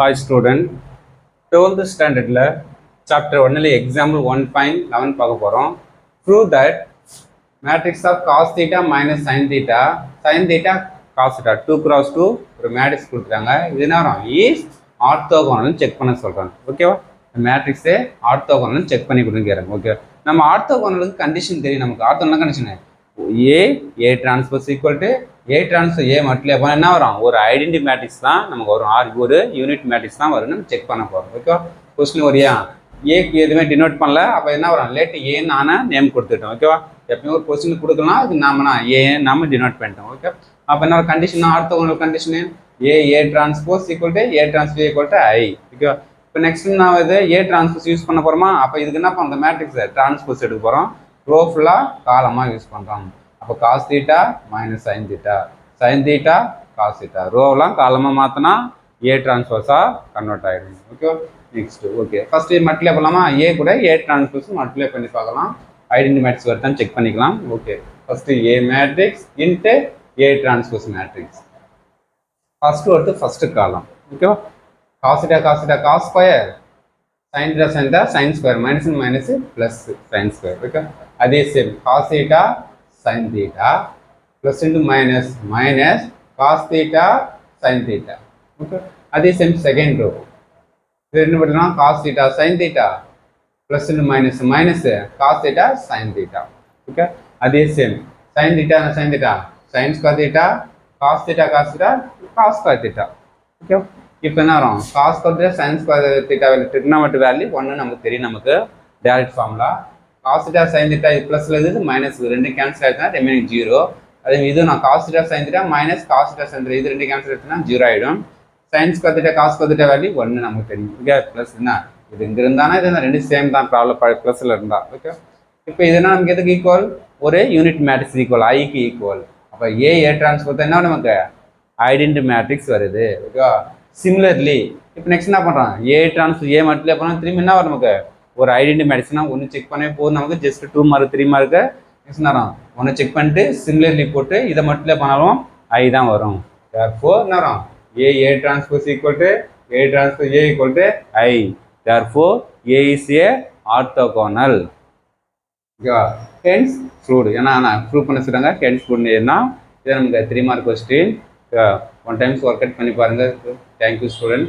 Hi student, 12th standard chapter 1 example 1.11 பார்க்க போறோம். Prove that matrix of cos theta minus sin theta cos theta 2 cross 2 ஒரு matrix கொடுத்துட்டாங்க. இது என்ன வரும்? இஸ் ஆர்த்தோகோனல் செக் பண்ண சொல்றாங்க. ஓகேவா? மேட்ரிக்ஸே ஆர்த்தோகோனல் செக் பண்ணி கொடுங்கறாங்க. ஓகே. நம்ம ஆர்த்தோகோனலுக்கு கண்டிஷன் தெரியும் நமக்கு. Orthogonal condition A transpose equal to A transpose A மட்டும் அப்போ என்ன வரும்? ஒரு ஐடென்டி மேட்ரிக்ஸ் தான் நமக்கு வரும். ஒரு யூனிட் மேட்ரிக்ஸ் தான் வரும். நம்ம செக் பண்ண போகிறோம். ஓகேவா? கொஸ்டின் ஒரு ஏக்கு எதுவுமே டினோட் பண்ணல. அப்போ என்ன வரும்? லேட்டு ஏன்னு ஆனால் நேம் கொடுத்துட்டோம். ஓகேவா? எப்பயும் ஒரு கொஸ்டின் கொடுக்கலாம், அது நாம ஏன்னு டினோட் பண்ணிட்டோம். ஓகே. அப்போ என்ன condition? Orthogonal condition A transpose equal to A transpose equal to I. ஓகேவா? இப்போ நெக்ஸ்ட் நான் இது A டிரான்ஸ்போஸ் யூஸ் பண்ண போகிறோமா? அப்போ இதுக்கு என்ன பண்ணுறோம்? மேட்ரிக்ஸ் டிரான்ஸ்போஸ் எடுக்க போகிறோம். ரோ ஃபுல்லாக காலமாக யூஸ் பண்ணுறோம். அப்போ cos theta minus sine theta cos theta ரோவெலாம் காலமாக மாற்றினா ஏ டிரான்ஸ்போஸாக கன்வெர்ட் ஆகிடும். Okay. Next okay first multiply பண்ணலாமா? ஏ கூட ஏ டிரான்ஸ்போஸ் மல்டிப்ளை பண்ணி பார்க்கலாம். ஐடென்டி மேட்ரிக்ஸ் வருதான்னு செக் பண்ணிக்கலாம். Okay. First A matrix into A transpose matrix. First ஒருத்து ஃபர்ஸ்ட் காலம். ஓகேவா? Cos theta cos square sin theta sin square minus plus sin square. Okay. அதே same cos theta sin theta plus into minus cos theta sin theta. Okay. அதே same second row. இது என்ன பண்ணலாம்? cos theta sin theta plus into minus cos theta sin theta. Okay. அதே same sin theta sin square theta cos square theta. Okay. இப்போ என்ன வரும்? Cos square sine square theta value trigonometry value 1 நமக்கு தெரியும். நமக்கு direct formula cos theta sine theta ப்ளஸ்ல இருக்குது minus ரெண்டு கேன்சல் ஆயிடுச்சுன்னா ரிமைனிங் 0. அதே இது நான் cos theta sine theta minus cos theta sine theta இது ரெண்டு கேன்சல் ஆயிடுச்சுன்னா 0 ஆயிடும். Sine square theta cos square theta value 1 நமக்கு தெரியும். ஓகே. ப்ளஸ் என்ன இது இங்கே இருந்தானா இது ரெண்டு சேம் தான் ப்ராப்ளம் ப்ளஸ்ல இருந்தா. ஓகே. இப்போ இதுனா நமக்கு எதுக்கு ஈக்குவல்? ஒரு யூனிட் மேட்ரிக்ஸ் ஈக்குவல் ஐக்கு ஈக்குவல். அப்போ ஏ டிரான்ஸ்போஸ் என்ன நமக்கு ஐடென்டி மேட்ரிக்ஸ் வருது. ஓகேவா? சிமிலர்லி இப்போ நெக்ஸ்ட் என்ன பண்ணுறோம்? ஏ டிரான்ஸ்போஸ் ஏ மட்டும் பண்ணால் திரும்பி என்ன வரும்? நமக்கு ஒரு ஐடென்டி மேட்ரிக்ஸ்னா ஒன்று செக் பண்ணே போதும். நமக்கு ஜஸ்ட் 2 மார்க் 3 மார்க்கு நெக்ஸ்ட் நேரம் ஒன்று செக் பண்ணிட்டு சிமிலர்லி போட்டு இதை மட்டும் பண்ணாலும் ஐ தான் வரும். therefore என்ன வரும்? A transpose equal to A transpose A equal to I. therefore A is A orthogonal. ஓகேவா? Hence proved. ஏன்னா நான் ப்ரூவ் பண்ண சொல்கிறாங்க. ஹென்ஸ் ப்ரூவ்டு ஏன்னா இது நமக்கு 3 mark question. One times work out பண்ணி பாருங்கள். Thank you student.